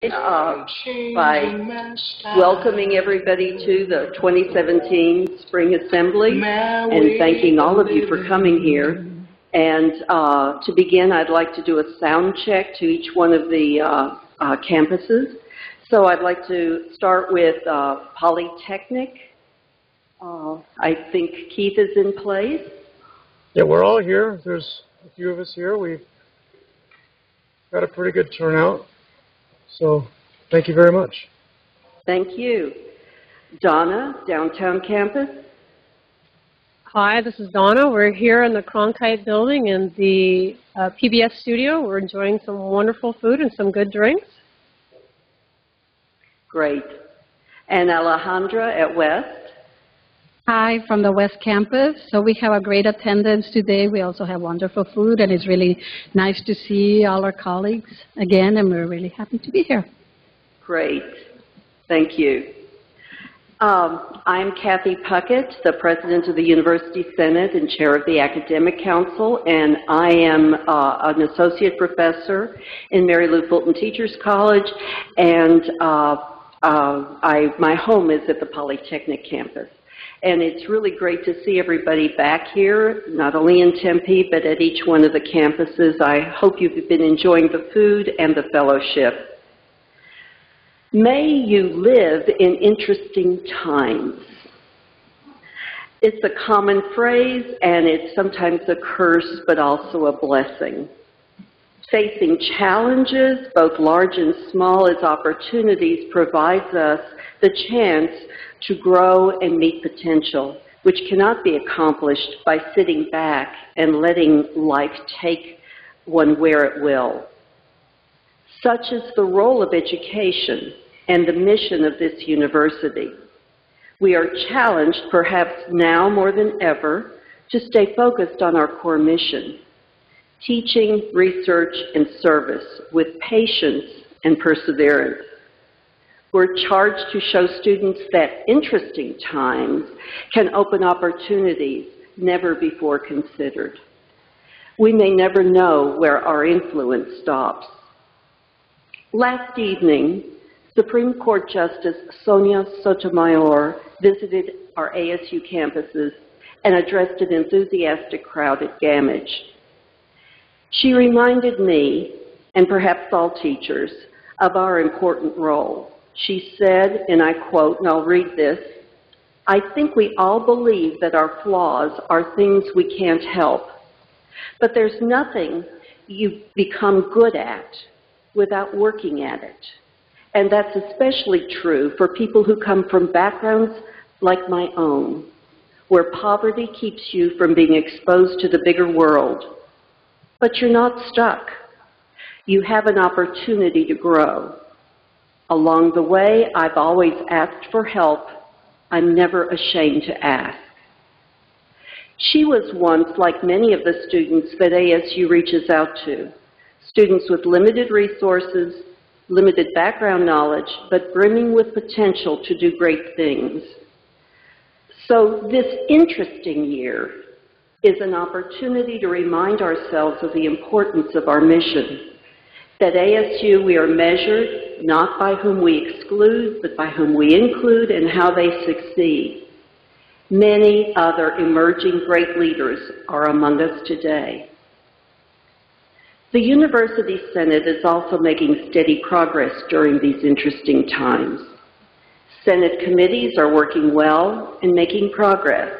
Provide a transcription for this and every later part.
by welcoming everybody to the 2017 Spring Assembly and thanking all of you for coming here. And to begin, I'd like to do a sound check to each one of the campuses. So I'd like to start with Polytechnic. I think Keith is in place. Yeah, we're all here. There's a few of us here. We've got a pretty good turnout. So thank you very much. Thank you. Donna, Downtown Campus. Hi, this is Donna. We're here in the Cronkite building in the PBS studio. We're enjoying some wonderful food and some good drinks. Great. And Alejandra at West. Hi, from the West Campus. So we have a great attendance today. We also have wonderful food, and it's really nice to see all our colleagues again, and we're really happy to be here. Great. Thank you. I'm Kathy Puckett, the President of the University Senate and Chair of the Academic Council, and I am an Associate Professor in Mary Lou Fulton Teachers College, and my home is at the Polytechnic campus. And it's really great to see everybody back here, not only in Tempe, but at each one of the campuses. I hope you've been enjoying the food and the fellowship. May you live in interesting times. It's a common phrase, and it's sometimes a curse, but also a blessing. Facing challenges, both large and small, as opportunities provides us the chance to grow and meet potential, which cannot be accomplished by sitting back and letting life take one where it will. Such is the role of education and the mission of this university. We are challenged, perhaps now more than ever, to stay focused on our core mission: teaching, research, and service with patience and perseverance. We're charged to show students that interesting times can open opportunities never before considered. We may never know where our influence stops. Last evening, Supreme Court Justice Sonia Sotomayor visited our ASU campuses and addressed an enthusiastic crowd at Gamage. She reminded me, and perhaps all teachers, of our important role. She said, and I quote, and I'll read this, "I think we all believe that our flaws are things we can't help, but there's nothing you become good at without working at it. And that's especially true for people who come from backgrounds like my own, where poverty keeps you from being exposed to the bigger world. But you're not stuck. You have an opportunity to grow. Along the way, I've always asked for help. I'm never ashamed to ask." She was once like many of the students that ASU reaches out to, students with limited resources, limited background knowledge, but brimming with potential to do great things. So this interesting year is an opportunity to remind ourselves of the importance of our mission. At ASU, we are measured not by whom we exclude, but by whom we include and how they succeed. Many other emerging great leaders are among us today. The University Senate is also making steady progress during these interesting times. Senate committees are working well and making progress.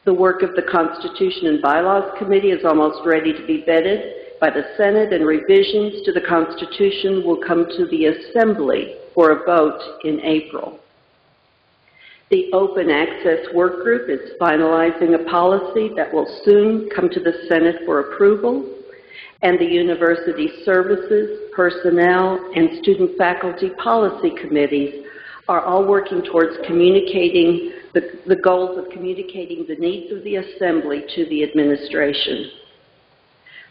The work of the Constitution and Bylaws Committee is almost ready to be vetted by the Senate, and revisions to the Constitution will come to the Assembly for a vote in April. The Open Access Work Group is finalizing a policy that will soon come to the Senate for approval, and the University Services, Personnel, and Student Faculty Policy Committees are all working towards communicating the goals of communicating the needs of the Assembly to the administration.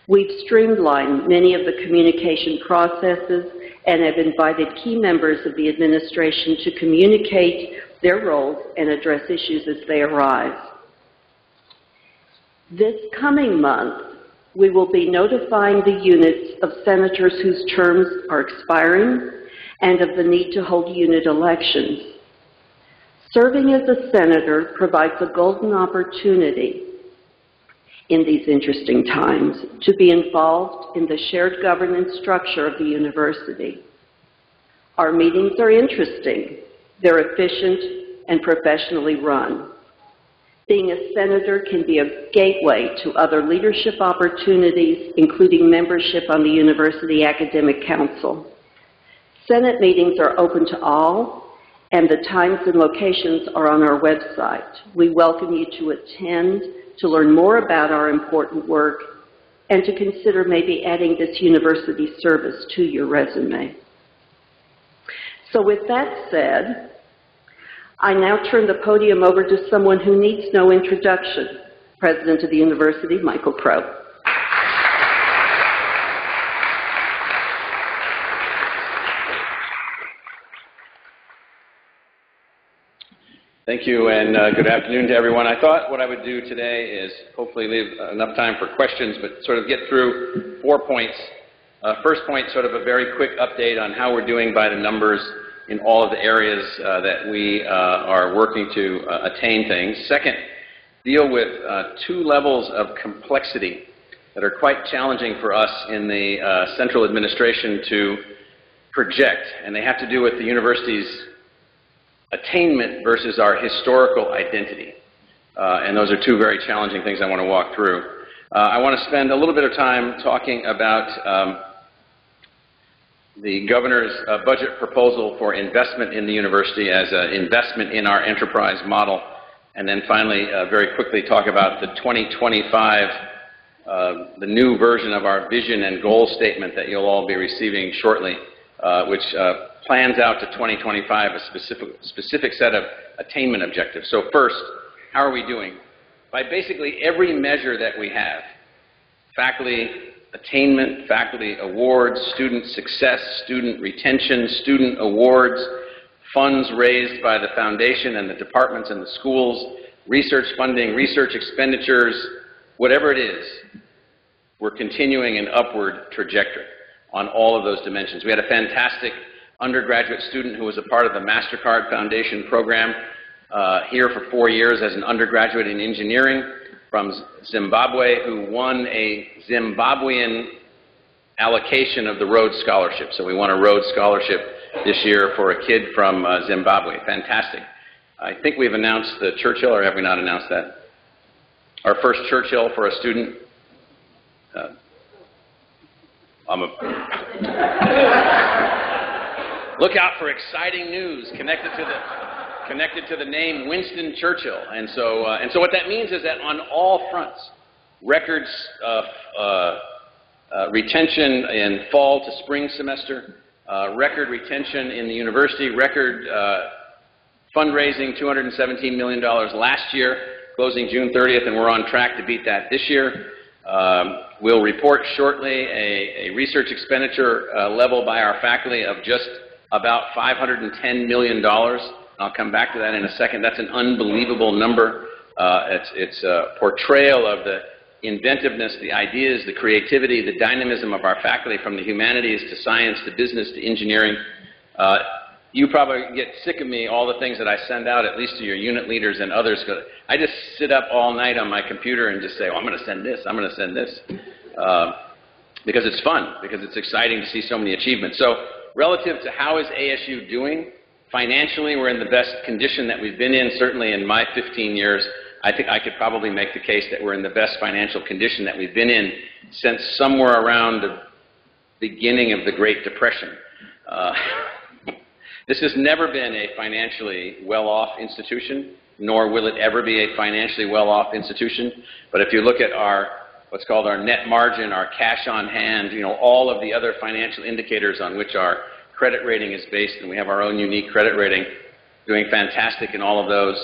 We've streamlined many of the communication processes and have invited key members of the administration to communicate their roles and address issues as they arise. This coming month, we will be notifying the units of senators whose terms are expiring and of the need to hold unit elections. Serving as a senator provides a golden opportunity in these interesting times to be involved in the shared governance structure of the university. Our meetings are interesting. They're efficient and professionally run. Being a senator can be a gateway to other leadership opportunities, including membership on the University Academic Council. Senate meetings are open to all, and the times and locations are on our website. We welcome you to attend, to learn more about our important work, and to consider maybe adding this university service to your resume. So with that said, I now turn the podium over to someone who needs no introduction, President of the University, Michael Crow. Thank you, and good afternoon to everyone. I thought what I would do today is hopefully leave enough time for questions, but sort of get through 4 points. First point, sort of a very quick update on how we're doing by the numbers in all of the areas that we are working to attain things. Second, deal with 2 levels of complexity that are quite challenging for us in the central administration to project, and they have to do with the university's attainment versus our historical identity. And those are 2 very challenging things I want to walk through. I want to spend a little bit of time talking about the governor's budget proposal for investment in the university as an investment in our enterprise model. And then finally, very quickly talk about the 2025, the new version of our vision and goal statement that you'll all be receiving shortly, which plans out to 2025 a specific set of attainment objectives. So first, how are we doing? By basically every measure that we have, faculty attainment, faculty awards, student success, student retention, student awards, funds raised by the foundation and the departments and the schools, research funding, research expenditures, whatever it is, we're continuing an upward trajectory on all of those dimensions. We had a fantastic undergraduate student who was a part of the MasterCard Foundation program here for 4 years as an undergraduate in engineering from Zimbabwe, who won a Zimbabwean allocation of the Rhodes Scholarship. So we won a Rhodes Scholarship this year for a kid from Zimbabwe. Fantastic. I think we've announced the Churchill, or have we not announced that? Our first Churchill for a student. Look out for exciting news connected to the name Winston Churchill. And so what that means is that on all fronts, records of retention in fall to spring semester, record retention in the university, record fundraising, $217 million last year, closing June 30th, and we're on track to beat that this year. We'll report shortly a research expenditure level by our faculty of just about $510 million. I'll come back to that in a second. That's an unbelievable number. It's a portrayal of the inventiveness, the ideas, the creativity, the dynamism of our faculty from the humanities to science to business to engineering. You probably get sick of me, all the things that I send out, at least to your unit leaders and others. I just sit up all night on my computer and just say, oh, I'm going to send this, I'm going to send this. Because it's fun, because it's exciting to see so many achievements. So relative to how is ASU doing, financially we're in the best condition that we've been in, certainly in my 15 years. I think I could probably make the case that we're in the best financial condition that we've been in since somewhere around the beginning of the Great Depression. This has never been a financially well-off institution, nor will it ever be a financially well-off institution. But if you look at our what's called our net margin, our cash on hand, all of the other financial indicators on which our credit rating is based, and we have our own unique credit rating, doing fantastic in all of those.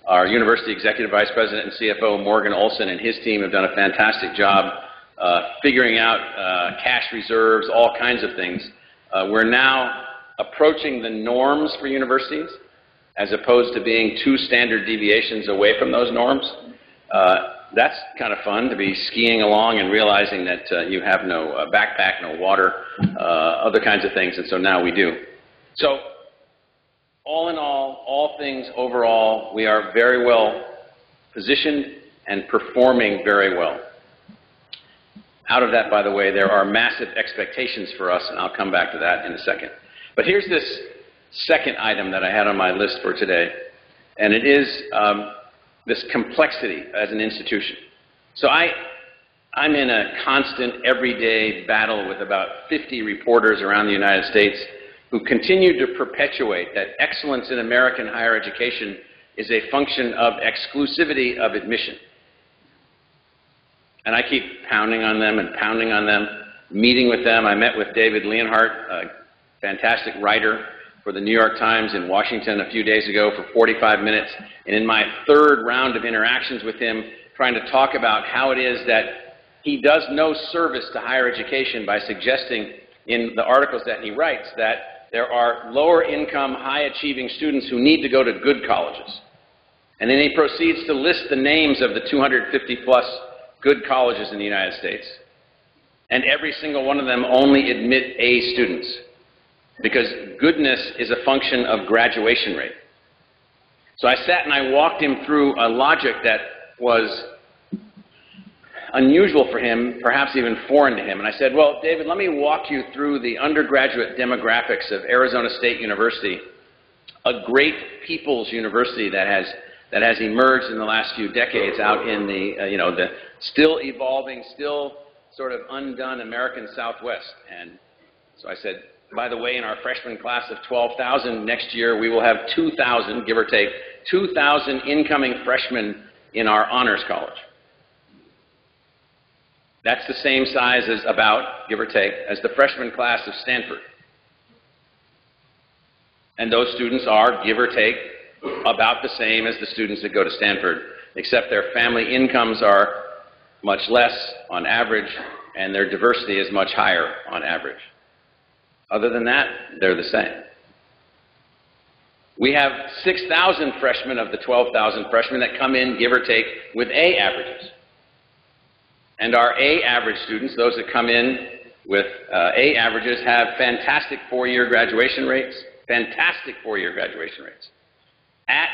Our University Executive Vice President and CFO, Morgan Olson, and his team have done a fantastic job figuring out cash reserves, all kinds of things. We're now approaching the norms for universities as opposed to being 2 standard deviations away from those norms. That's kind of fun, to be skiing along and realizing that you have no backpack, no water, other kinds of things, and so now we do. So, all in all things overall, we are very well positioned and performing very well. Out of that, by the way, there are massive expectations for us, and I'll come back to that in a second. But here's this second item that I had on my list for today, and it is this complexity as an institution. So I'm in a constant, everyday battle with about 50 reporters around the United States who continue to perpetuate that excellence in American higher education is a function of exclusivity of admission. And I keep pounding on them and pounding on them, meeting with them. I met with David Leonhardt, a fantastic writer for the New York Times in Washington a few days ago for 45 minutes. And in my third round of interactions with him, trying to talk about how it is that he does no service to higher education by suggesting in the articles that he writes that there are lower income, high achieving students who need to go to good colleges. And then he proceeds to list the names of the 250 plus good colleges in the United States. And every single one of them only admit A students, because goodness is a function of graduation rate. So I sat and I walked him through a logic that was unusual for him, perhaps even foreign to him. And I said, well, David, let me walk you through the undergraduate demographics of Arizona State University, a great people's university that has emerged in the last few decades out in the, the still evolving, still sort of undone American Southwest. And so I said, by the way, in our freshman class of 12,000 next year, we will have 2,000, give or take, 2,000 incoming freshmen in our honors college. That's the same size as about, give or take, as the freshman class of Stanford. And those students are, give or take, about the same as the students that go to Stanford, except their family incomes are much less on average, and their diversity is much higher on average. Other than that, they're the same. We have 6,000 freshmen of the 12,000 freshmen that come in, give or take, with A averages. And our A average students, those that come in with A averages, have fantastic four-year graduation rates, fantastic four-year graduation rates. At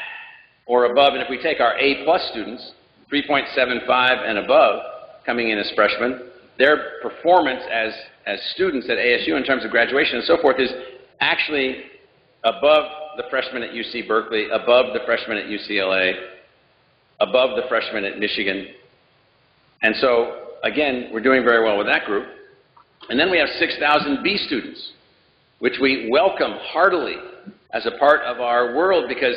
or above, and if we take our A plus students, 3.75 and above, coming in as freshmen, their performance as students at ASU in terms of graduation and so forth is actually above the freshmen at UC Berkeley, above the freshmen at UCLA, above the freshmen at Michigan. And so, again, we're doing very well with that group. And then we have 6,000 B students, which we welcome heartily as a part of our world because,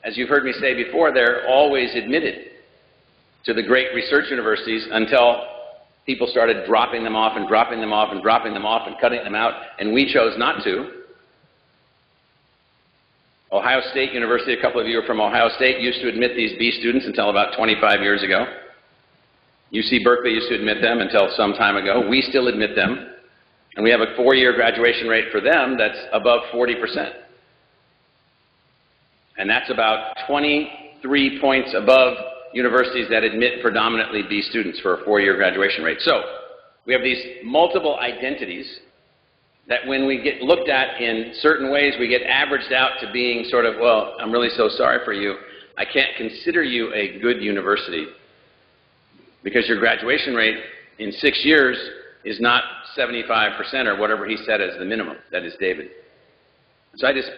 as you've heard me say before, they're always admitted to the great research universities until people started dropping them off and dropping them off and dropping them off and cutting them out, and we chose not to. Ohio State University, a couple of you are from Ohio State, used to admit these B students until about 25 years ago. UC Berkeley used to admit them until some time ago. We still admit them, and we have a four-year graduation rate for them that's above 40%. And that's about 23 points above universities that admit predominantly B students for a four-year graduation rate. So we have these multiple identities that when we get looked at in certain ways, we get averaged out to being sort of, well, I'm really so sorry for you. I can't consider you a good university because your graduation rate in 6 years is not 75% or whatever he said as the minimum. That is David. So I just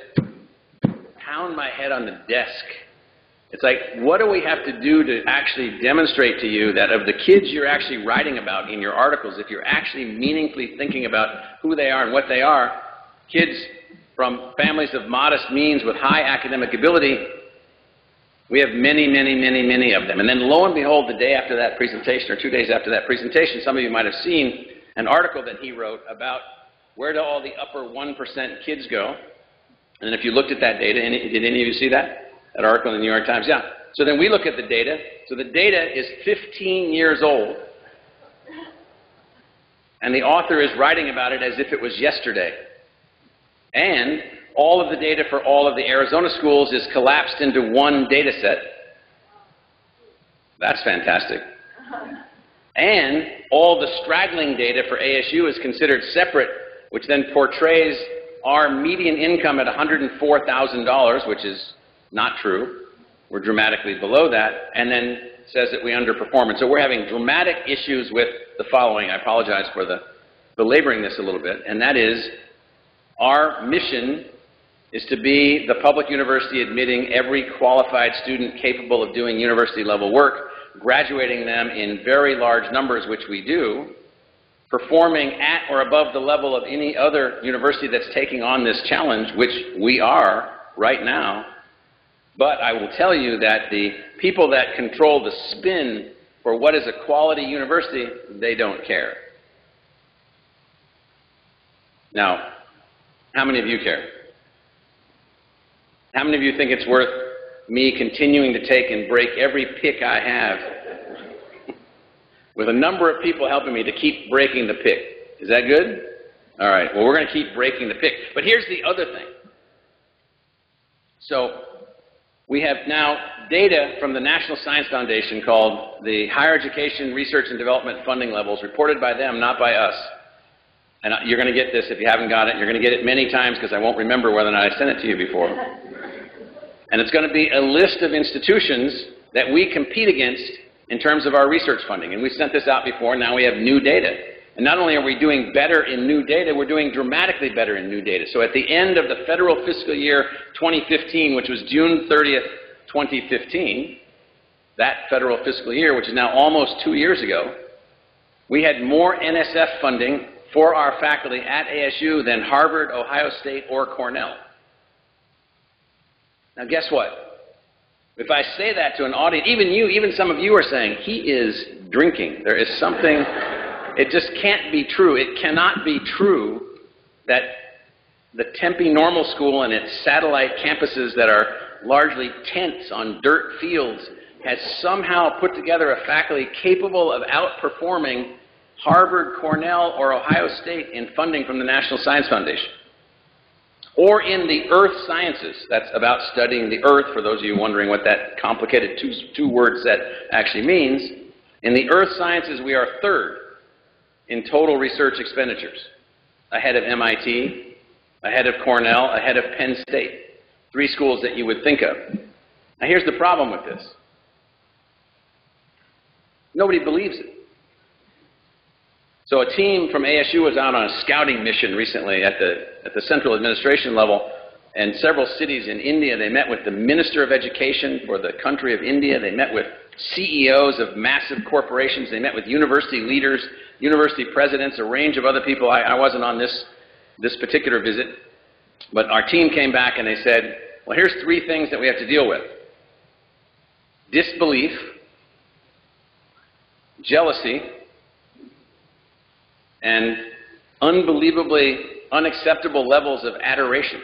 pound my head on the desk. It's like, what do we have to do to actually demonstrate to you that of the kids you're actually writing about in your articles, if you're actually meaningfully thinking about who they are and what they are, kids from families of modest means with high academic ability, we have many, many, many, many of them. And then lo and behold, the day after that presentation or 2 days after that presentation, some of you might have seen an article that he wrote about where do all the upper 1% kids go. And if you looked at that data, did any of you see that? That article in the New York Times? Yeah. So then we look at the data. So the data is 15 years old. And the author is writing about it as if it was yesterday. And all of the data for all of the Arizona schools is collapsed into one data set. That's fantastic. And all the straggling data for ASU is considered separate, which then portrays our median income at $104,000, which is not true. We're dramatically below that, and then says that we underperform. And so we're having dramatic issues with the following. I apologize for belaboring this a little bit, and that is our mission is to be the public university admitting every qualified student capable of doing university-level work, graduating them in very large numbers, which we do, performing at or above the level of any other university that's taking on this challenge, which we are right now. But I will tell you that the people that control the spin for what is a quality university, they don't care. Now, how many of you care? How many of you think it's worth me continuing to take and break every pick I have with a number of people helping me to keep breaking the pick? Is that good? All right, well, we're going to keep breaking the pick. But here's the other thing. So we have now data from the National Science Foundation called the Higher Education Research and Development Funding Levels, reported by them, not by us. And you're going to get this if you haven't got it. You're going to get it many times because I won't remember whether or not I sent it to you before. And it's going to be a list of institutions that we compete against in terms of our research funding. And we sent this out before, now we have new data. And not only are we doing better in new data, we're doing dramatically better in new data. So at the end of the federal fiscal year 2015, which was June 30th, 2015, that federal fiscal year, which is now almost 2 years ago, we had more NSF funding for our faculty at ASU than Harvard, Ohio State, or Cornell. Now guess what? If I say that to an audience, even some of you are saying, he is drinking. There is something, it just can't be true. It cannot be true that the Tempe Normal School and its satellite campuses that are largely tents on dirt fields has somehow put together a faculty capable of outperforming Harvard, Cornell, or Ohio State in funding from the National Science Foundation. Or in the earth sciences, that's about studying the earth, for those of you wondering what that complicated two-word set actually means. In the earth sciences, we are third in total research expenditures, ahead of MIT, ahead of Cornell, ahead of Penn State, three schools that you would think of. Now here's the problem with this. Nobody believes it. So a team from ASU was out on a scouting mission recently at the central administration level, and several cities in India. They met with the Minister of Education for the country of India. They met with CEOs of massive corporations. They met with university leaders, university presidents, a range of other people. I wasn't on this particular visit, but our team came back and they said, well, here's three things that we have to deal with: disbelief, jealousy, and unbelievably unacceptable levels of adoration.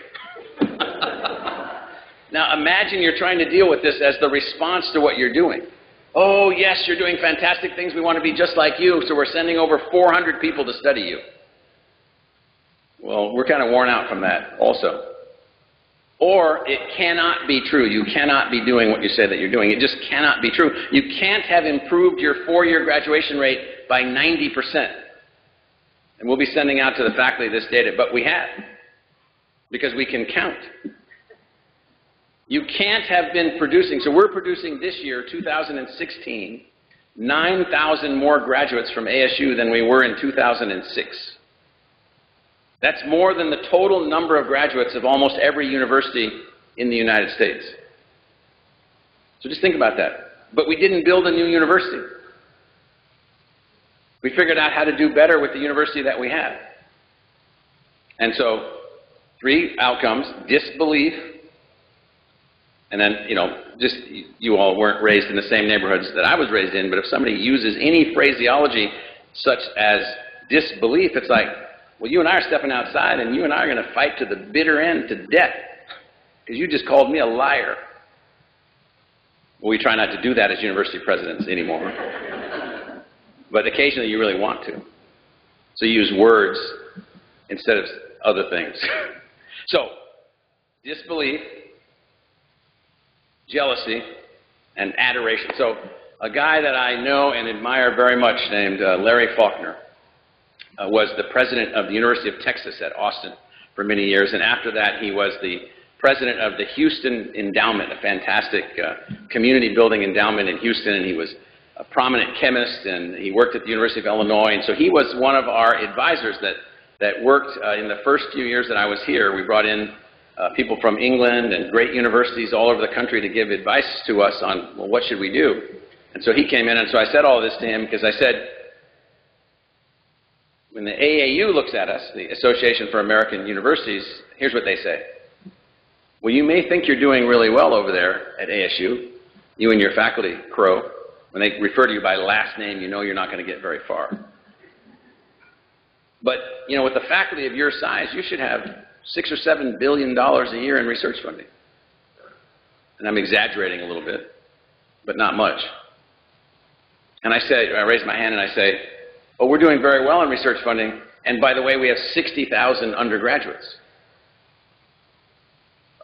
Now imagine you're trying to deal with this as the response to what you're doing. Oh yes, you're doing fantastic things, we want to be just like you, so we're sending over 400 people to study you. Well, we're kind of worn out from that also. Or it cannot be true. You cannot be doing what you say that you're doing. It just cannot be true. You can't have improved your 4-year graduation rate by 90%. And we'll be sending out to the faculty this data, but we have, because we can count. You can't have been producing, so we're producing this year, 2016, 9,000 more graduates from ASU than we were in 2006. That's more than the total number of graduates of almost every university in the United States. So just think about that. But we didn't build a new university. We figured out how to do better with the university that we have. And so, three outcomes: disbelief, and then, just you all weren't raised in the same neighborhoods that I was raised in, but if somebody uses any phraseology such as disbelief, it's like, well, you and I are stepping outside and you and I are going to fight to the bitter end, to death, because you just called me a liar. Well, we try not to do that as university presidents anymore. But occasionally you really want to. So you use words instead of other things. So, disbelief, jealousy, and adoration. So, a guy that I know and admire very much named Larry Faulkner was the president of the University of Texas at Austin for many years, and after that he was the president of the Houston Endowment, a fantastic community building endowment in Houston, and he was a prominent chemist, and he worked at the University of Illinois, and so he was one of our advisors that worked in the first few years that I was here. We brought in people from England and great universities all over the country to give advice to us on, well, what should we do? And so he came in, and so I said all this to him because I said, when the AAU looks at us, the Association for American Universities, here's what they say. Well, you may think you're doing really well over there at ASU, you and your faculty crow. When they refer to you by last name, you know you're not going to get very far. But, you know, with the faculty of your size, you should have $6 or $7 billion a year in research funding. And I'm exaggerating a little bit, but not much. And I raise my hand and I say, oh, we're doing very well in research funding, and by the way, we have 60,000 undergraduates.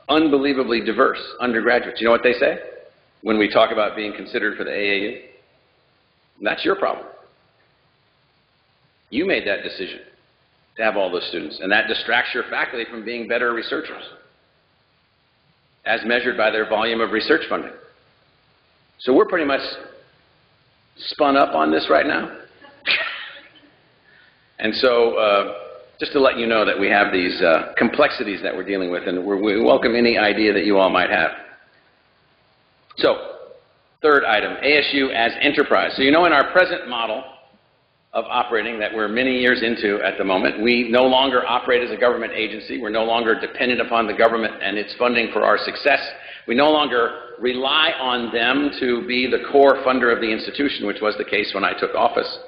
Unbelievably diverse undergraduates. You know what they say when we talk about being considered for the AAU? That's your problem. You made that decision to have all those students, and that distracts your faculty from being better researchers, as measured by their volume of research funding. So we're pretty much spun up on this right now. And so just to let you know that we have these complexities that we're dealing with, and we welcome any idea that you all might have. So, third item, ASU as enterprise. So you know, in our present model of operating that we're many years into at the moment, we no longer operate as a government agency. We're no longer dependent upon the government and its funding for our success. We no longer rely on them to be the core funder of the institution, which was the case when I took office.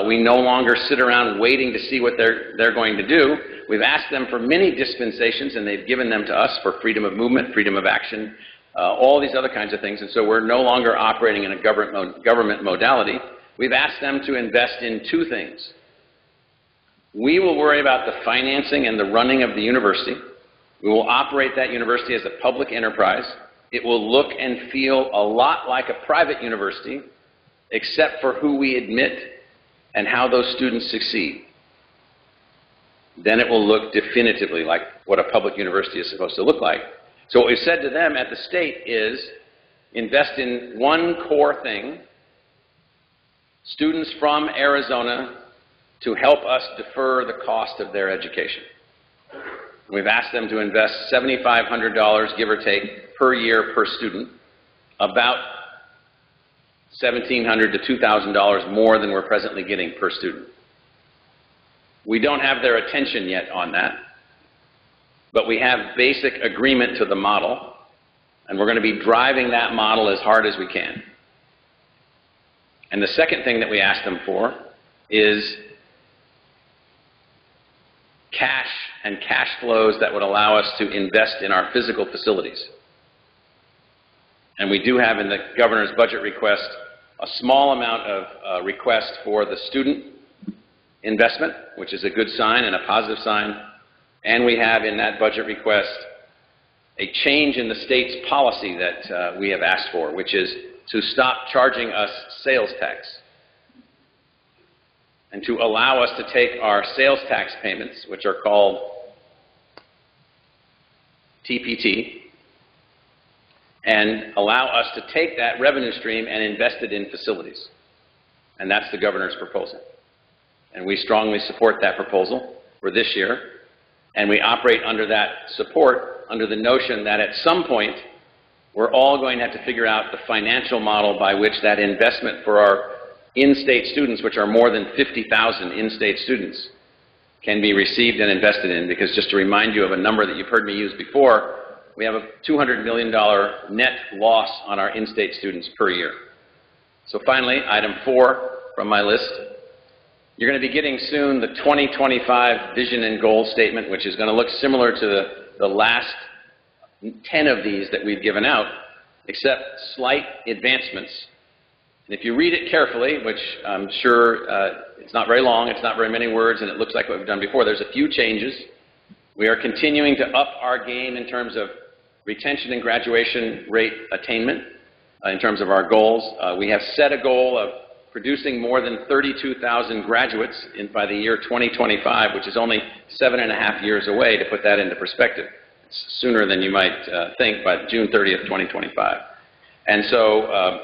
We no longer sit around waiting to see what they're going to do. We've asked them for many dispensations, and they've given them to us for freedom of movement, freedom of action, all these other kinds of things. And so we're no longer operating in a government modality. We've asked them to invest in two things. We will worry about the financing and the running of the university. We will operate that university as a public enterprise. It will look and feel a lot like a private university, except for who we admit and how those students succeed. Then it will look definitively like what a public university is supposed to look like. So what we've said to them at the state is, invest in one core thing, students from Arizona to help us defer the cost of their education. We've asked them to invest $7,500, give or take, per year per student, about $1,700 to $2,000 more than we're presently getting per student. We don't have their attention yet on that, but we have basic agreement to the model, and we're going to be driving that model as hard as we can. And the second thing that we asked them for is cash and cash flows that would allow us to invest in our physical facilities. And we do have in the governor's budget request a small amount of request for the student investment, which is a good sign and a positive sign. And we have in that budget request a change in the state's policy that we have asked for, which is to stop charging us sales tax and to allow us to take our sales tax payments, which are called TPT, and allow us to take that revenue stream and invest it in facilities. And that's the governor's proposal. And we strongly support that proposal for this year. And we operate under that support, under the notion that at some point, we're all going to have to figure out the financial model by which that investment for our in-state students, which are more than 50,000 in-state students, can be received and invested in. Because just to remind you of a number that you've heard me use before, we have a $200 million net loss on our in-state students per year. So finally, item 4 from my list. You're going to be getting soon the 2025 Vision and Goal Statement, which is going to look similar to the last 10 of these that we've given out, except slight advancements. And if you read it carefully, which I'm sure it's not very long, it's not very many words, and it looks like what we've done before, there's a few changes. We are continuing to up our game in terms of retention and graduation rate attainment, in terms of our goals. We have set a goal of producing more than 32,000 graduates by the year 2025, which is only 7.5 years away. To put that into perspective, it's sooner than you might think, by June 30th, 2025. And so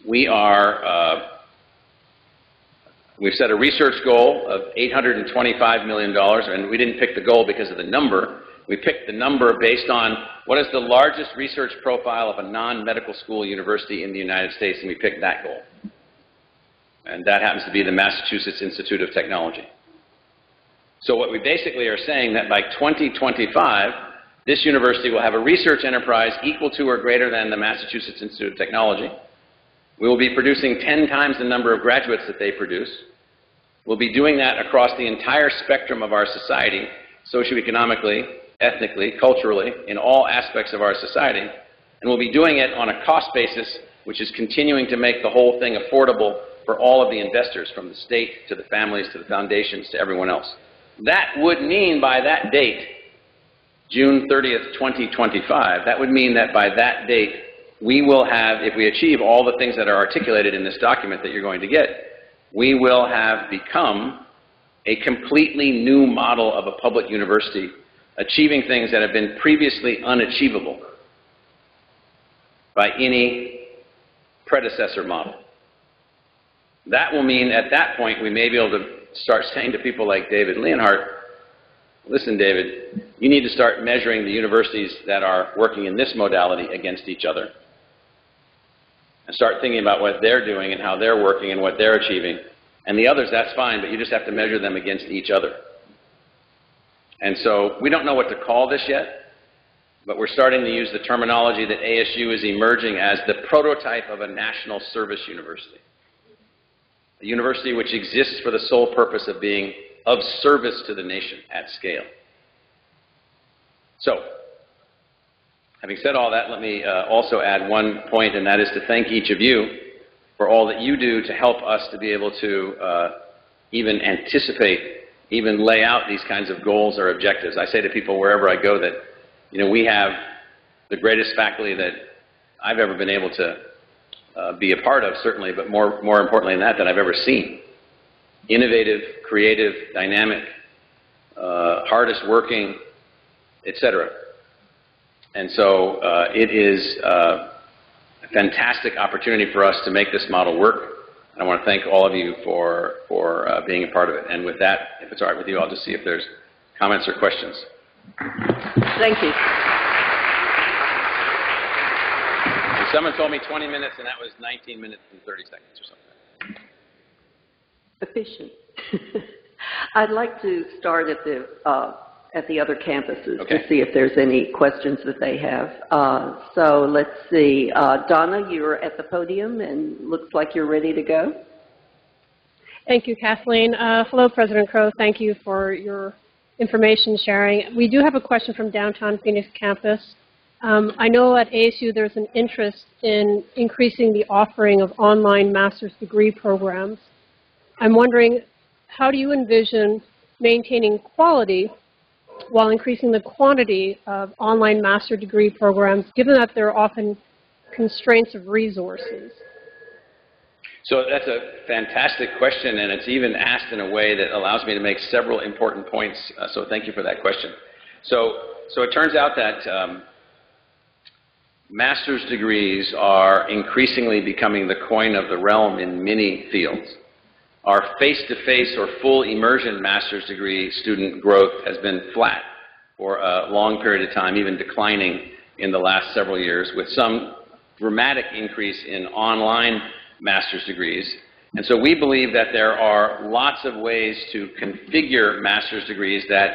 we've set a research goal of $825 million, and we didn't pick the goal because of the number. We picked the number based on what is the largest research profile of a non-medical school university in the United States, and we picked that goal. And that happens to be the Massachusetts Institute of Technology. So what we basically are saying that by 2025, this university will have a research enterprise equal to or greater than the Massachusetts Institute of Technology. We will be producing 10 times the number of graduates that they produce. We'll be doing that across the entire spectrum of our society, socioeconomically, ethnically, culturally, in all aspects of our society. And we'll be doing it on a cost basis which is continuing to make the whole thing affordable for all of the investors, from the state to the families to the foundations to everyone else. That would mean by that date, June 30th, 2025, that would mean that by that date, we will have, if we achieve all the things that are articulated in this document that you're going to get, we will have become a completely new model of a public university, achieving things that have been previously unachievable by any predecessor model. That will mean at that point we may be able to start saying to people like David Leonhardt, listen, David, you need to start measuring the universities that are working in this modality against each other, and start thinking about what they're doing and how they're working and what they're achieving. And the others, that's fine, but you just have to measure them against each other. And so we don't know what to call this yet, but we're starting to use the terminology that ASU is emerging as the prototype of a national service university. A university which exists for the sole purpose of being of service to the nation at scale. So, having said all that, let me also add one point, and that is to thank each of you for all that you do to help us to be able to even anticipate, even lay out these kinds of goals or objectives. I say to people wherever I go that, you know, we have the greatest faculty that I've ever been able to be a part of, certainly, but more importantly than that I've ever seen. Innovative, creative, dynamic, hardest working, etc. And so it is a fantastic opportunity for us to make this model work. And I want to thank all of you for being a part of it. And with that, if it's all right with you, I'll just see if there's comments or questions. Thank you. Someone told me 20 minutes, and that was 19 minutes and 30 seconds or something. Efficient. I'd like to start at the other campuses to see if there's any questions that they have. So let's see. Donna, you're at the podium, and looks like you're ready to go. Thank you, Kathleen. Hello, President Crow. Thank you for your information sharing. We do have a question from downtown Phoenix campus. I know at ASU there's an interest in increasing the offering of online master's degree programs. I'm wondering, how do you envision maintaining quality while increasing the quantity of online master degree programs, given that there are often constraints of resources? So that's a fantastic question, and it's even asked in a way that allows me to make several important points. So thank you for that question. So it turns out that master's degrees are increasingly becoming the coin of the realm in many fields. Our face-to-face or full immersion master's degree student growth has been flat for a long period of time, even declining in the last several years, with some dramatic increase in online master's degrees. And so we believe that there are lots of ways to configure master's degrees that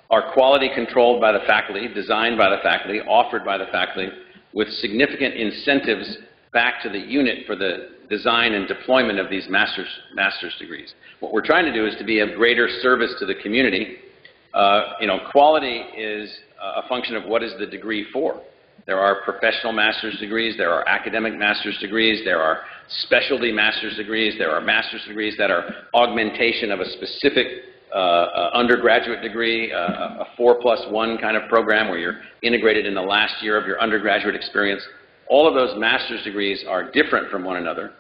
are quality controlled by the faculty, designed by the faculty, offered by the faculty, with significant incentives back to the unit for the design and deployment of these master's degrees. What we're trying to do is to be of greater service to the community. Quality is a function of what is the degree for. There are professional master's degrees, there are academic master's degrees, there are specialty master's degrees, there are master's degrees that are augmentation of a specific undergraduate degree, a 4+1 kind of program where you're integrated in the last year of your undergraduate experience. All of those master's degrees are different from one another.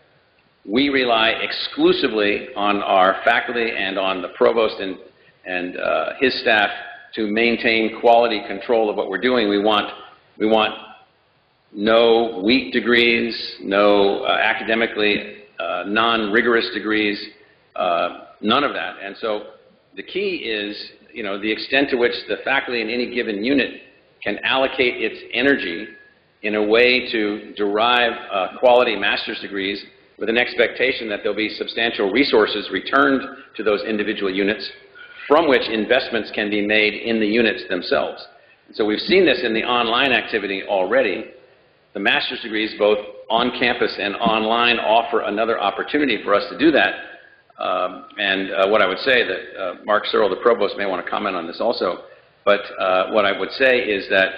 We rely exclusively on our faculty and on the provost and his staff to maintain quality control of what we're doing. We want no weak degrees, no academically non-rigorous degrees, none of that. And so the key is, the extent to which the faculty in any given unit can allocate its energy in a way to derive quality master's degrees with an expectation that there'll be substantial resources returned to those individual units from which investments can be made in the units themselves. And so we've seen this in the online activity already. The master's degrees, both on campus and online, offer another opportunity for us to do that. What I would say that Mark Searle, the provost, may want to comment on this also, but what I would say is that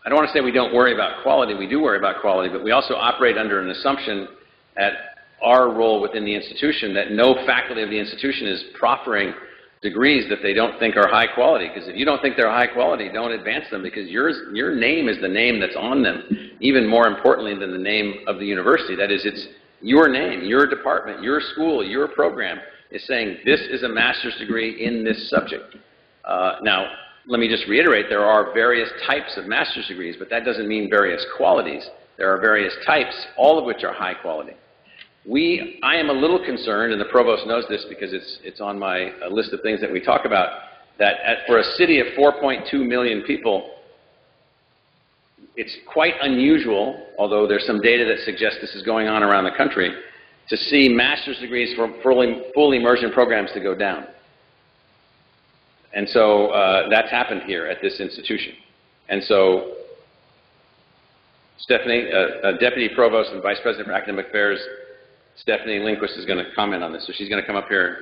I don't want to say we don't worry about quality. We do worry about quality, but we also operate under an assumption at our role within the institution that no faculty of the institution is proffering degrees that they don't think are high quality. Because if you don't think they're high quality, don't advance them, because your name is the name that's on them, even more importantly than the name of the university. That is, it's your name, your department, your school, your program is saying this is a master's degree in this subject. Now, let me just reiterate, there are various types of master's degrees, but that doesn't mean various qualities. There are various types, all of which are high quality. I am a little concerned, and the provost knows this because it's on my list of things that we talk about, that for a city of 4.2 million people, it's quite unusual, although there's some data that suggests this is going on around the country, to see master's degrees from full immersion programs to go down. And so that's happened here at this institution. And so Stephanie, Deputy Provost and Vice President for Academic Affairs, Stephanie Lindquist is going to comment on this. So she's going to come up here and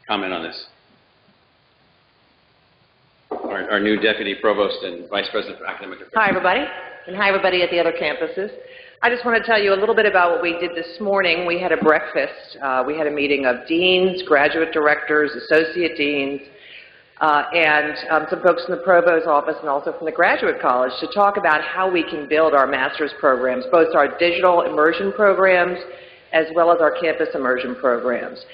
comment on this. Our new Deputy Provost and Vice President for Academic Affairs. Hi, everybody, and hi, everybody at the other campuses. I just want to tell you a little bit about what we did this morning. We had a breakfast. We had a meeting of deans, graduate directors, associate deans, and some folks from the Provost's office and also from the Graduate College to talk about how we can build our master's programs, both our digital immersion programs as well as our campus immersion programs.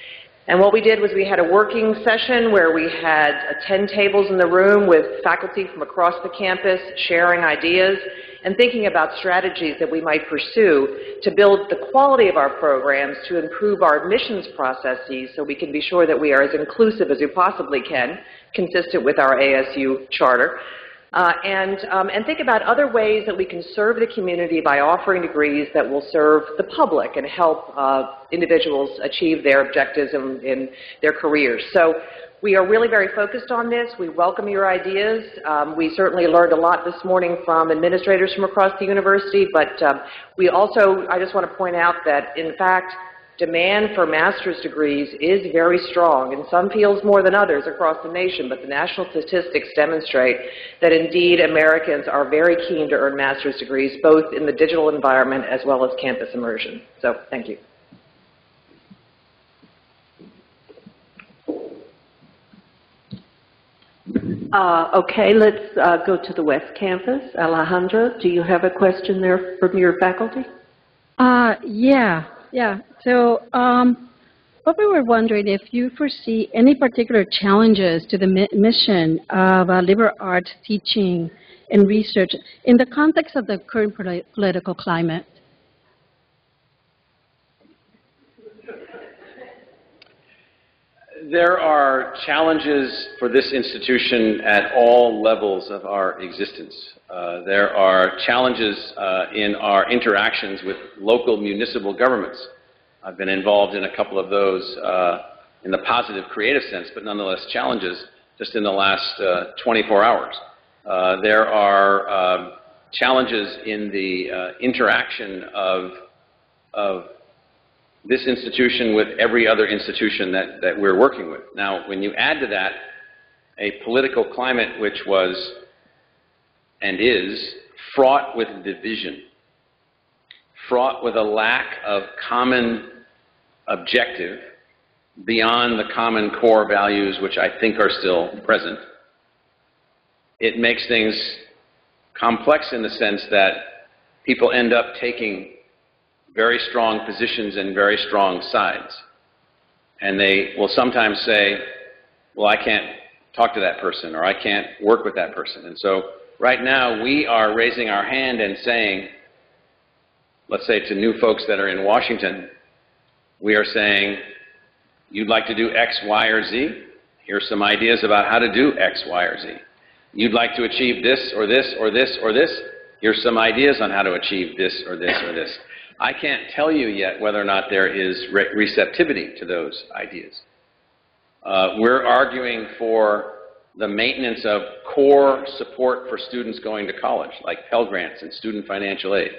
And what we did was we had a working session where we had 10 tables in the room with faculty from across the campus sharing ideas and thinking about strategies that we might pursue to build the quality of our programs, to improve our admissions processes so we can be sure that we are as inclusive as we possibly can, consistent with our ASU charter, and think about other ways that we can serve the community by offering degrees that will serve the public and help individuals achieve their objectives in their careers. So we are really very focused on this. We welcome your ideas. We certainly learned a lot this morning from administrators from across the university, but we also, I just want to point out that, in fact, demand for master's degrees is very strong in some fields more than others across the nation, but the national statistics demonstrate that indeed Americans are very keen to earn master's degrees both in the digital environment as well as campus immersion. So thank you. Okay, let's go to the West Campus. Alejandra, do you have a question there from your faculty? Yeah. So what we were wondering if you foresee any particular challenges to the mission of liberal arts teaching and research in the context of the current political climate. There are challenges for this institution at all levels of our existence. There are challenges in our interactions with local municipal governments. I've been involved in a couple of those in the positive, creative sense, but nonetheless challenges just in the last 24 hours. There are challenges in the interaction of this institution with every other institution that we're working with. Now, when you add to that a political climate which was and is fraught with division, fraught with a lack of common objective beyond the common core values which I think are still present, it makes things complex in the sense that people end up taking very strong positions and very strong sides. And they will sometimes say, well, I can't talk to that person, or I can't work with that person. And so right now we are raising our hand and saying, let's say to new folks that are in Washington, we are saying, you'd like to do X, Y, or Z? Here's some ideas about how to do X, Y, or Z. You'd like to achieve this, or this, or this, or this? Here's some ideas on how to achieve this, or this, or this. I can't tell you yet whether or not there is receptivity to those ideas. We're arguing for the maintenance of core support for students going to college, like Pell Grants and student financial aid.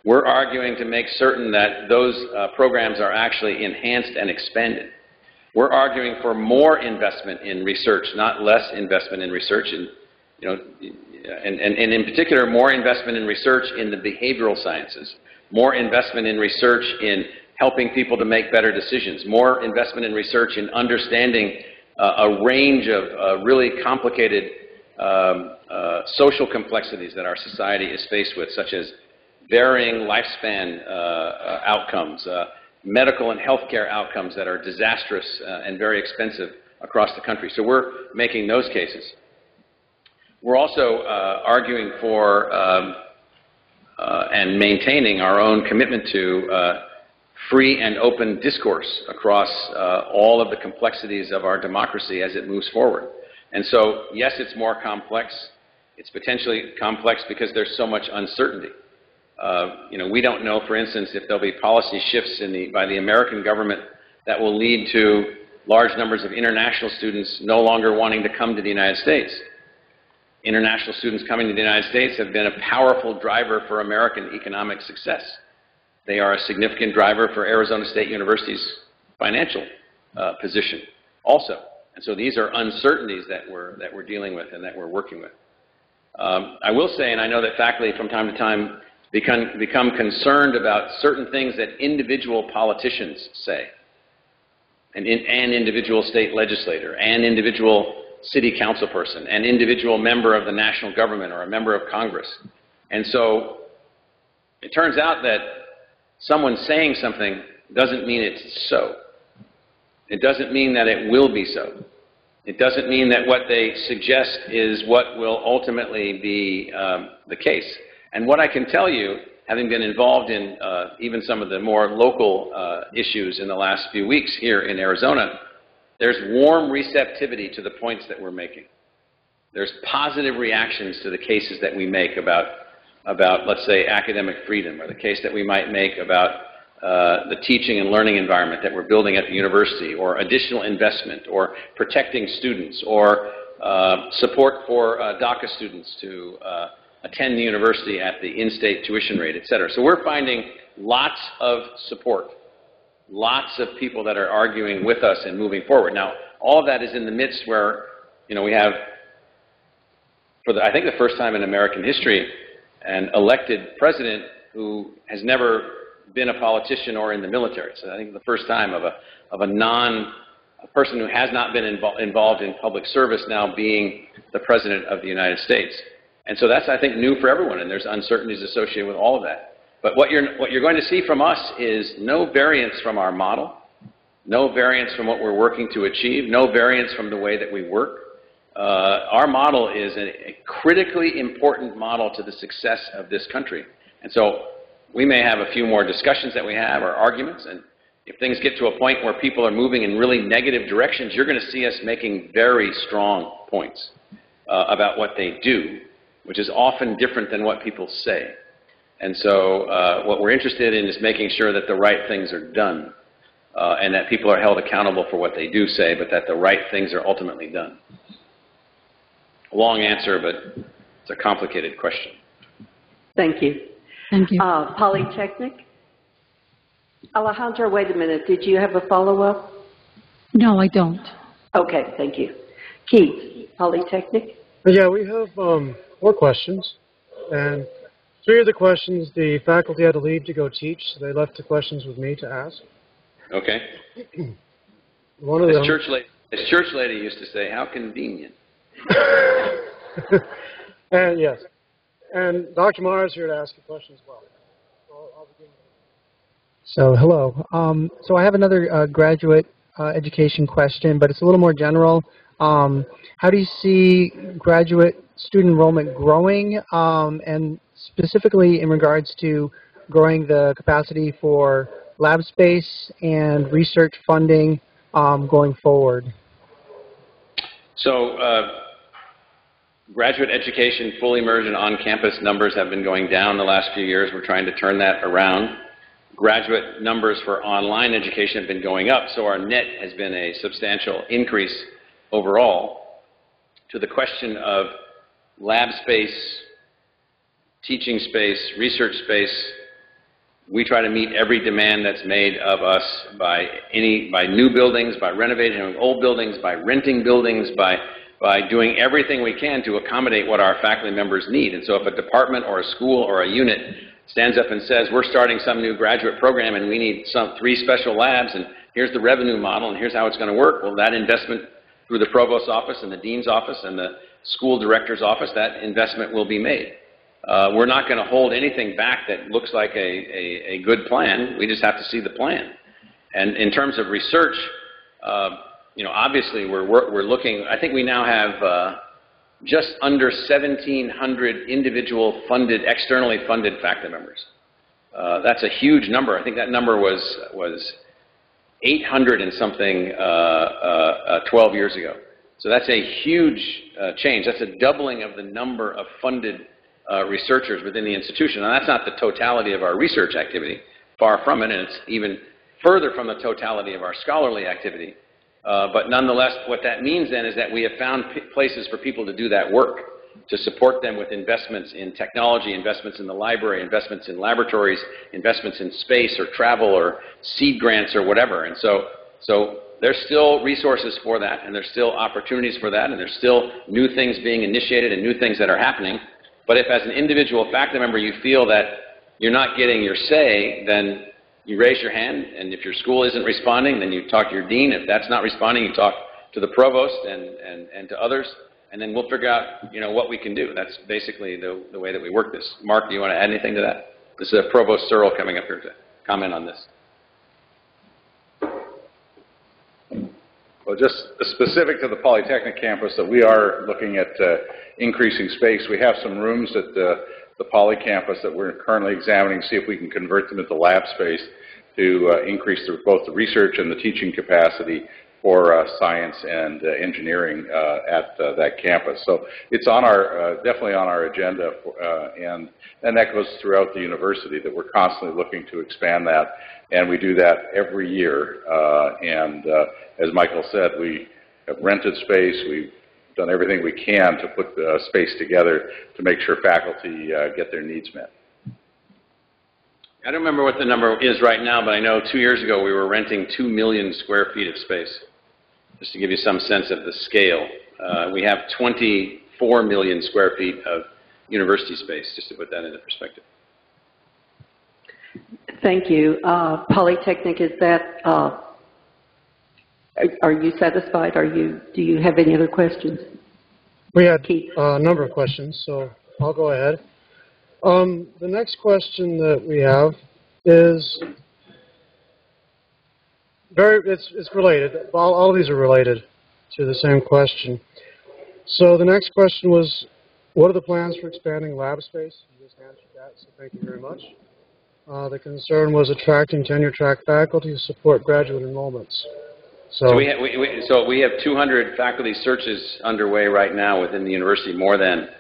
We're arguing to make certain that those programs are actually enhanced and expanded. We're arguing for more investment in research, not less investment in research, and in particular, more investment in research in the behavioral sciences, more investment in research in helping people to make better decisions, more investment in research in understanding a range of really complicated social complexities that our society is faced with, such as varying lifespan outcomes, medical and healthcare outcomes that are disastrous and very expensive across the country. So we're making those cases. We're also arguing for and maintaining our own commitment to free and open discourse across all of the complexities of our democracy as it moves forward. And so, yes, it's more complex. It's potentially complex because there's so much uncertainty. We don't know, for instance, if there'll be policy shifts by the American government that will lead to large numbers of international students no longer wanting to come to the United States. International students coming to the United States have been a powerful driver for American economic success. They are a significant driver for Arizona State University's financial position also. And so these are uncertainties that we're dealing with and that we're working with. I will say, and I know that faculty from time to time become concerned about certain things that individual politicians say, an individual state legislator, an individual city council person, an individual member of the national government or a member of Congress. And so it turns out that someone saying something doesn't mean it's so. It doesn't mean that it will be so. It doesn't mean that what they suggest is what will ultimately be the case. And what I can tell you, having been involved in even some of the more local issues in the last few weeks here in Arizona, there's warm receptivity to the points that we're making. There's positive reactions to the cases that we make about let's say, academic freedom, or the case that we might make about the teaching and learning environment that we're building at the university, or additional investment, or protecting students, or support for DACA students to attend the university at the in-state tuition rate, et cetera. So we're finding lots of support. Lots of people that are arguing with us and moving forward. Now, all of that is in the midst where, we have, I think the first time in American history, an elected president who has never been a politician or in the military. So I think the first time of a person who has not been involved in public service now being the president of the United States. And so that's, I think, new for everyone, and there's uncertainties associated with all of that. But what you're going to see from us is no variance from our model, no variance from what we're working to achieve, no variance from the way that we work. Our model is a critically important model to the success of this country. And so we may have a few more discussions that we have, or arguments, and if things get to a point where people are moving in really negative directions, you're going to see us making very strong points about what they do, which is often different than what people say. And so what we're interested in is making sure that the right things are done, and that people are held accountable for what they do say, but that the right things are ultimately done. A long answer, but it's a complicated question. Thank you. Thank you. Polytechnic? Alejandra, wait a minute. Did you have a follow-up? No, I don't. Okay, thank you. Keith, Polytechnic? Yeah, we have 4 questions, and 3 of the questions the faculty had to leave to go teach, so they left the questions with me to ask. Okay. One of them, as church lady used to say, how convenient. And yes, and Dr. Mars is here to ask a question as well. So I'll begin. So hello. So I have another graduate education question, but it's a little more general. How do you see graduate student enrollment growing, and specifically in regards to growing the capacity for lab space and research funding going forward? So graduate education, full immersion on-campus numbers have been going down the last few years. We're trying to turn that around. Graduate numbers for online education have been going up, so our net has been a substantial increase overall. To the question of lab space, teaching space, research space, we try to meet every demand that's made of us by new buildings, by renovating old buildings, by renting buildings, by doing everything we can to accommodate what our faculty members need. And so if a department or a school or a unit stands up and says, we're starting some new graduate program and we need 3 special labs and here's the revenue model and here's how it's going to work, well, that investment through the provost's office and the dean's office and the school director's office, that investment will be made. We're not going to hold anything back that looks like a good plan. We just have to see the plan. And in terms of research, you know, obviously we're looking, I think we now have just under 1,700 individual funded, externally funded faculty members. That's a huge number. I think that number was 800 and something 12 years ago. So that's a huge change. That's a doubling of the number of funded researchers within the institution. And that's not the totality of our research activity, far from it, and it's even further from the totality of our scholarly activity. But nonetheless, what that means then is that we have found places for people to do that work, to support them with investments in technology, investments in the library, investments in laboratories, investments in space or travel or seed grants or whatever. And so there's still resources for that, and there's still opportunities for that, and there's still new things being initiated and new things that are happening. But if as an individual faculty member you feel that you're not getting your say, then you raise your hand, and if your school isn't responding, then you talk to your dean. If that's not responding, you talk to the provost and to others, and then we'll figure out, you know, what we can do. That's basically the way that we work this. Mark, do you want to add anything to that? This is Provost Searle coming up here to comment on this. Well, just specific to the Polytechnic campus, that we are looking at increasing space. We have some rooms at the Poly campus that we're currently examining to see if we can convert them into lab space to increase both the research and the teaching capacity for science and engineering at that campus. So it's on our definitely on our agenda, and that goes throughout the university, that we're constantly looking to expand that, and we do that every year. As Michael said, we have rented space. We've done everything we can to put the space together to make sure faculty get their needs met. I don't remember what the number is right now, but I know 2 years ago we were renting 2 million square feet of space, just to give you some sense of the scale. We have 24 million square feet of university space, just to put that into perspective. Thank you. Polytechnic, is that, are you satisfied? Do you have any other questions? We had a number of questions, so I'll go ahead. The next question that we have is it's related. All of these are related to the same question. So the next question was, what are the plans for expanding lab space? You just answered that, so thank you very much. The concern was attracting tenure-track faculty to support graduate enrollments. So we have 200 faculty searches underway right now within the university, more than.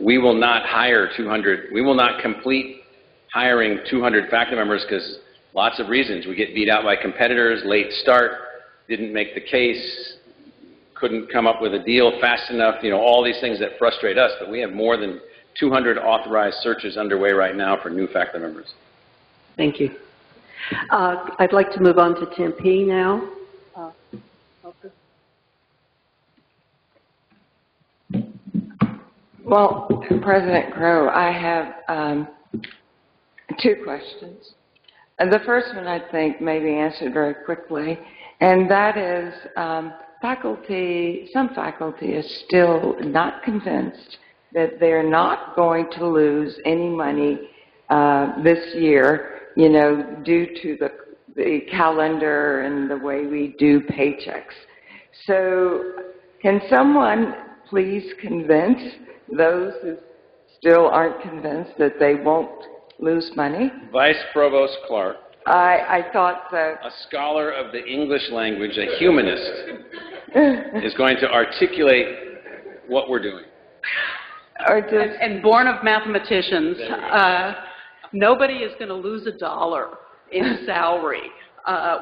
We will not hire 200. We will not complete hiring 200 faculty members because lots of reasons. We get beat out by competitors, late start, didn't make the case, couldn't come up with a deal fast enough, you know, all these things that frustrate us. But we have more than 200 authorized searches underway right now for new faculty members. Thank you. I'd like to move on to Tempe now. Well, President Crow, I have 2 questions. And the first one, I think, may be answered very quickly, and that is some faculty is still not convinced that they're not going to lose any money this year you know, due to the calendar and the way we do paychecks. So can someone please convince those who still aren't convinced that they won't lose money? Vice Provost Clark, I thought so. a scholar of the English language, a humanist, is going to articulate what we're doing. Or just, And born of mathematicians, nobody is going to lose $1 in salary.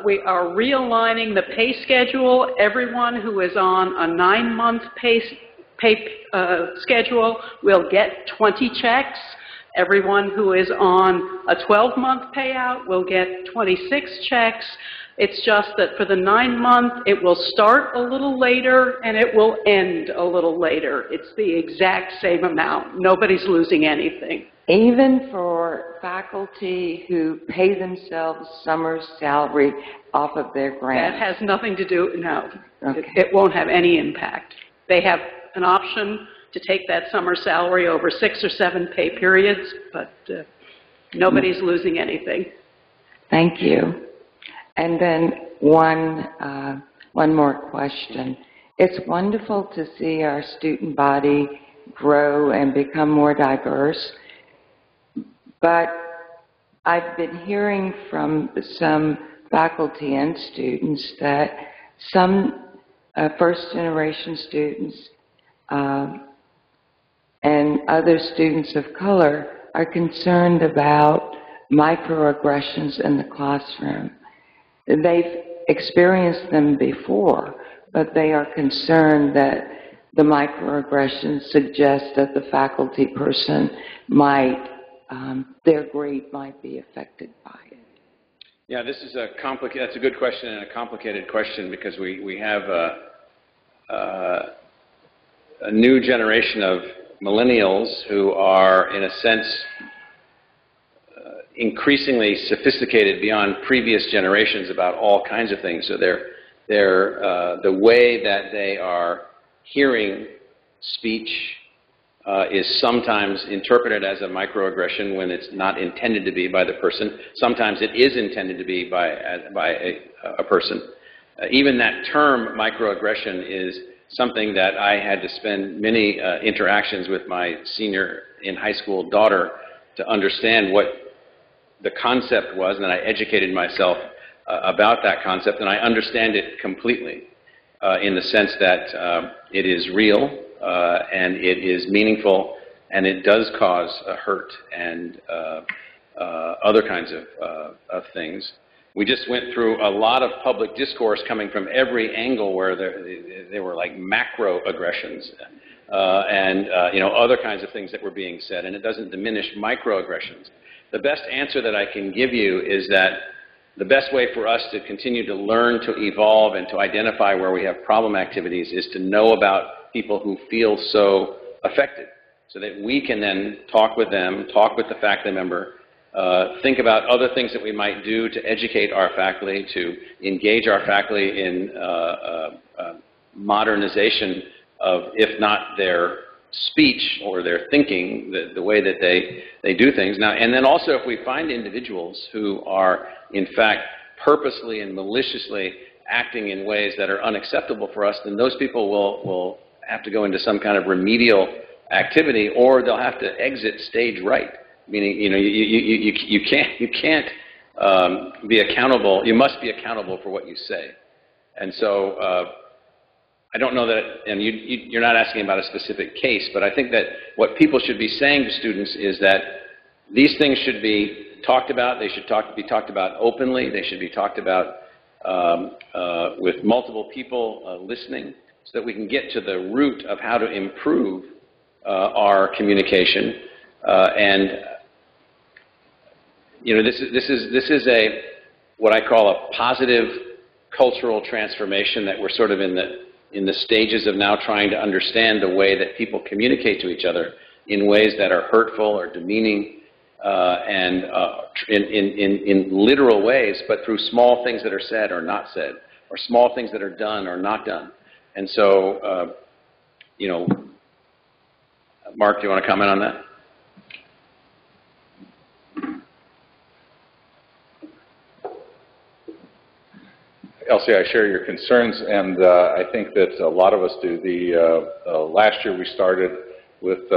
We are realigning the pay schedule. Everyone who is on a 9-month pay schedule will get 20 checks. Everyone who is on a 12-month payout will get 26 checks. It's just that for the 9-month, it will start a little later and it will end a little later. It's the exact same amount. Nobody's losing anything. even for faculty who pay themselves summer salary off of their grant? That has nothing to do, no. Okay. It won't have any impact. They have an option to take that summer salary over 6 or 7 pay periods, but nobody's losing anything. Thank you. And then one more question. It's wonderful to see our student body grow and become more diverse, but I've been hearing from some faculty and students that some first-generation students and other students of color are concerned about microaggressions in the classroom. They've experienced them before, but they are concerned that the microaggressions suggest that the faculty person might, their grade might be affected by it. Yeah, this is that's a good question and a complicated question because we have a new generation of millennials who are, in a sense, increasingly sophisticated beyond previous generations about all kinds of things. So the way that they are hearing speech is sometimes interpreted as a microaggression when it's not intended to be by the person. Sometimes it is intended to be by a person. Even that term microaggression is something that I had to spend many interactions with my senior in high school daughter to understand what the concept was, and then I educated myself about that concept, and I understand it completely in the sense that it is real and it is meaningful, and it does cause a hurt and other kinds of things. We just went through a lot of public discourse coming from every angle where there were like macroaggressions and other kinds of things that were being said, and it doesn't diminish microaggressions. The best answer that I can give you is that the best way for us to continue to learn, to evolve, and to identify where we have problem activities is to know about people who feel so affected so that we can then talk with them, talk with the faculty member, think about other things that we might do to educate our faculty, to engage our faculty in modernization of, if not their speech or their thinking, the way that they do things. Now, and then also if we find individuals who are, in fact, purposely and maliciously acting in ways that are unacceptable for us, then those people will have to go into some kind of remedial activity, or they'll have to exit stage right. Meaning, you can't be accountable. You must be accountable for what you say. And so I don't know that, and you're not asking about a specific case, but I think that what people should be saying to students is that these things should be talked about. They should be talked about openly. They should be talked about with multiple people listening, so that we can get to the root of how to improve our communication. This is what I call a positive cultural transformation that we're sort of in the stages of now trying to understand the way that people communicate to each other in ways that are hurtful or demeaning and in literal ways, but through small things that are said or not said, or small things that are done or not done. And so, Mark, do you want to comment on that? Elsie, I share your concerns, and I think that a lot of us do. Last year we started with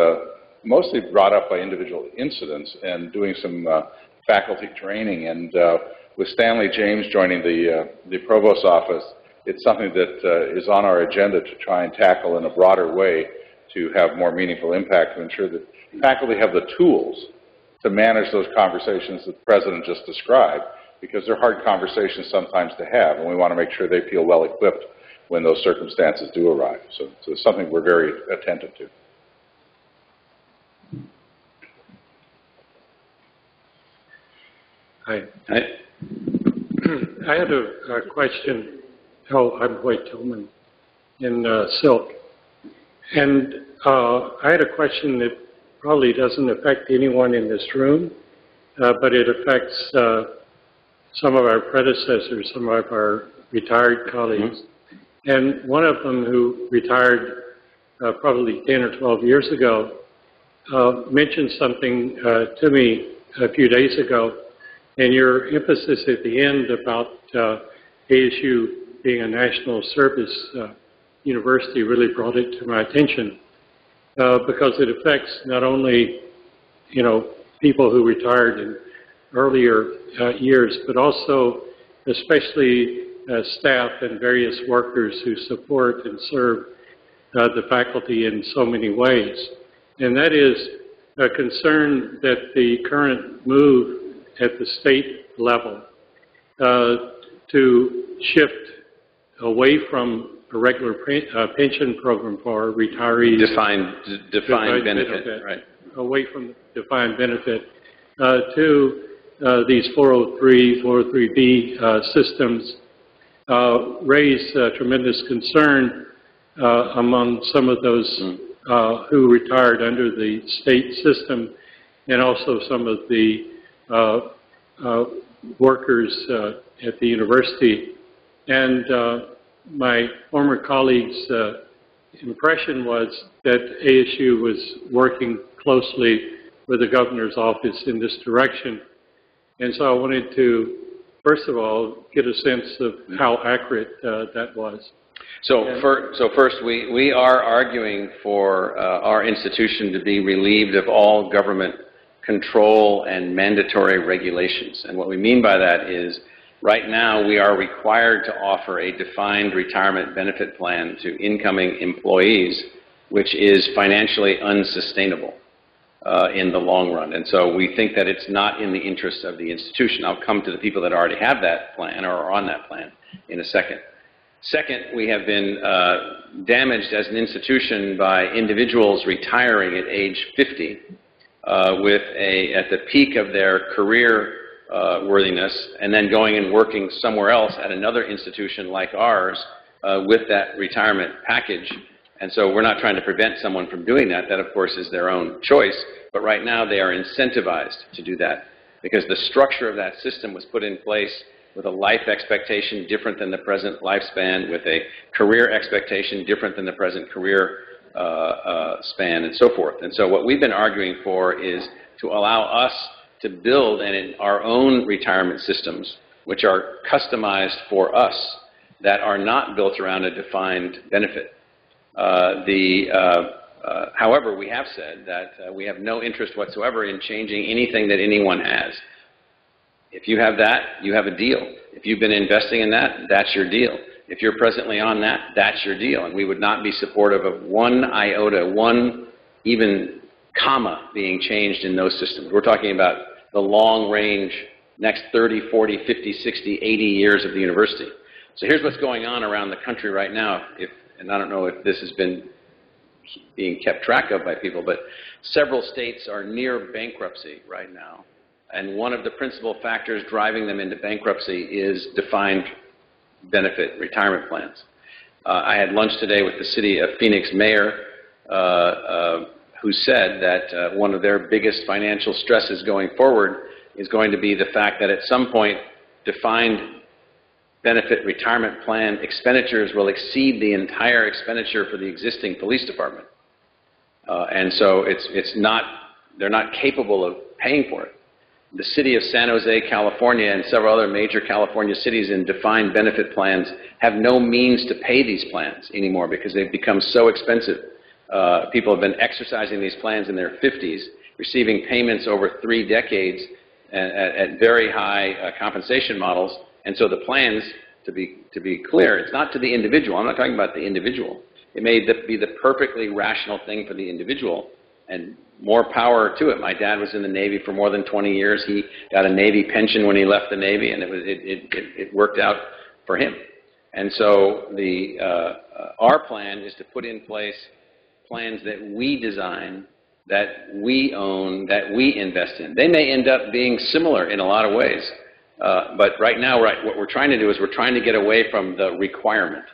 mostly brought up by individual incidents and doing some faculty training. And with Stanley James joining the Provost's office, it's something that is on our agenda to try and tackle in a broader way to have more meaningful impact, to ensure that faculty have the tools to manage those conversations that the President just described, because they're hard conversations sometimes to have, and we want to make sure they feel well equipped when those circumstances do arrive. So it's something we're very attentive to. Hi. I had a question. Oh, I'm Hoyt Tillman in Silk. And I had a question that probably doesn't affect anyone in this room, but it affects some of our predecessors, some of our retired colleagues. Mm-hmm. And one of them who retired probably 10 or 12 years ago mentioned something to me a few days ago, and your emphasis at the end about ASU being a national service university really brought it to my attention, because it affects not only, people who retired in earlier years, but also especially staff and various workers who support and serve the faculty in so many ways. And that is a concern that the current move at the state level to shift away from a regular pension program for retirees. Defined benefit, right. Away from the defined benefit to these 403, 403B systems raise tremendous concern among some of those who retired under the state system, and also some of the workers at the university. And my former colleague's impression was that ASU was working closely with the governor's office in this direction. And so I wanted to, first of all, get a sense of how accurate that was. So first, we are arguing for our institution to be relieved of all government control and mandatory regulations. And what we mean by that is, right now we are required to offer a defined retirement benefit plan to incoming employees, which is financially unsustainable in the long run. And so we think that it's not in the interest of the institution. I'll come to the people that already have that plan or are on that plan in a second. Second, we have been damaged as an institution by individuals retiring at age 50 at the peak of their career worthiness, and then going and working somewhere else at another institution like ours with that retirement package. And so we're not trying to prevent someone from doing that. That, of course, is their own choice. But right now they are incentivized to do that because the structure of that system was put in place with a life expectation different than the present lifespan, with a career expectation different than the present career span, and so forth. And so what we've been arguing for is to allow us to build in our own retirement systems, which are customized for us, that are not built around a defined benefit. However, we have said that we have no interest whatsoever in changing anything that anyone has. If you have that, you have a deal. If you've been investing in that, that's your deal. If you're presently on that, that's your deal. And we would not be supportive of one iota, one even comma being changed in those systems. We're talking about the long range, next 30, 40, 50, 60, 80 years of the university. So here's what's going on around the country right now, and I don't know if this has been being kept track of by people, but several states are near bankruptcy right now. And one of the principal factors driving them into bankruptcy is defined benefit retirement plans. I had lunch today with the city of Phoenix mayor, who said that one of their biggest financial stresses going forward is going to be the fact that at some point defined benefit retirement plan expenditures will exceed the entire expenditure for the existing police department. And so they're not capable of paying for it. The city of San Jose, California, and several other major California cities in defined benefit plans have no means to pay these plans anymore because they've become so expensive. People have been exercising these plans in their 50s, receiving payments over 3 decades at very high compensation models. And so the plans, to be clear, it's not to the individual. I'm not talking about the individual. It may be the perfectly rational thing for the individual, and more power to it. My dad was in the Navy for more than 20 years. He got a Navy pension when he left the Navy, and it worked out for him. And so our plan is to put in place plans that we design, that we own, that we invest in. They may end up being similar in a lot of ways, but right now, what we're trying to do is we're trying to get away from the requirement.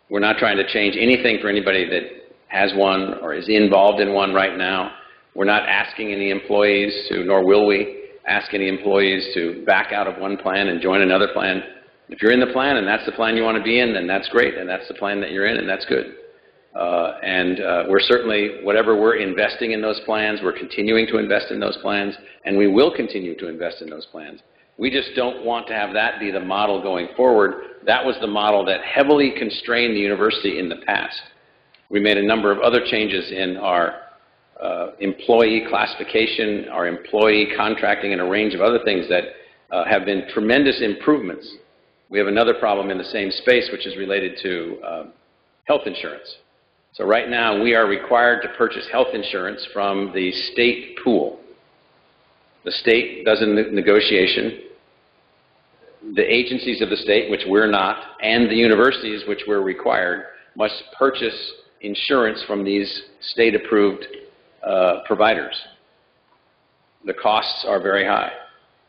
We're not trying to change anything for anybody that has one or is involved in one right now. We're not asking any employees to, nor will we ask any employees to back out of one plan and join another plan. If you're in the plan and that's the plan you want to be in, then that's great, and that's the plan that you're in, and that's good. We're certainly, whatever we're investing in those plans, we're continuing to invest in those plans, and we will continue to invest in those plans. We just don't want to have that be the model going forward. That was the model that heavily constrained the university in the past. We made a number of other changes in our employee classification, our employee contracting, and a range of other things that have been tremendous improvements. We have another problem in the same space, which is related to health insurance. So right now, we are required to purchase health insurance from the state pool. The state does a negotiation. The agencies of the state, which we're not, and the universities, which we're required, must purchase insurance from these state-approved providers. The costs are very high.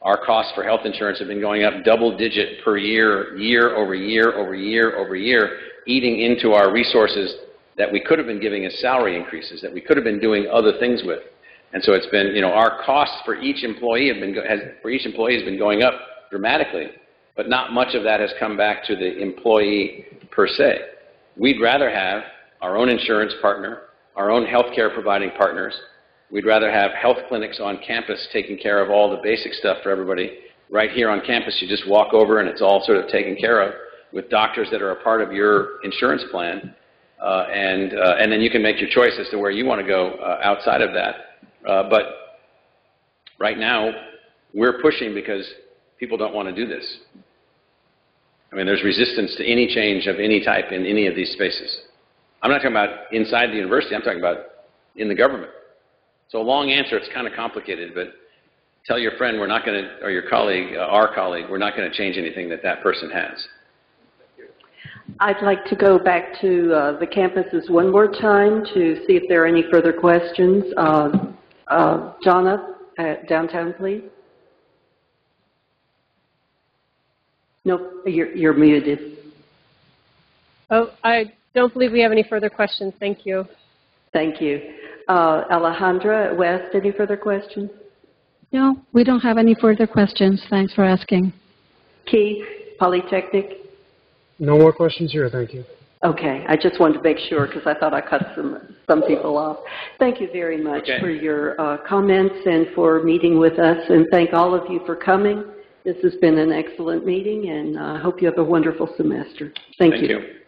Our costs for health insurance have been going up double-digit per year, year over year over year over year, eating into our resources that we could have been giving as salary increases, that we could have been doing other things with. And so it's been, our costs for each employee has been going up dramatically, but not much of that has come back to the employee per se. We'd rather have our own insurance partner, our own healthcare providing partners. We'd rather have health clinics on campus taking care of all the basic stuff for everybody. Right here on campus, you just walk over and it's all sort of taken care of with doctors that are a part of your insurance plan. And then you can make your choice as to where you want to go outside of that. But right now, we're pushing because people don't want to do this. I mean, there's resistance to any change of any type in any of these spaces. I'm not talking about inside the university. I'm talking about in the government. So a long answer, it's kind of complicated, but tell your friend we're not going to, or your colleague, our colleague, we're not going to change anything that that person has. I'd like to go back to the campuses one more time to see if there are any further questions. Jonna, downtown, please. Nope, you're muted. Oh, I don't believe we have any further questions. Thank you. Thank you. Alejandra West, any further questions? No, we don't have any further questions. Thanks for asking. Keith, Polytechnic? No more questions here, thank you. Okay, I just wanted to make sure because I thought I cut some people off. Thank you very much for your comments and for meeting with us, and thank all of you for coming. This has been an excellent meeting, and I hope you have a wonderful semester. Thank you.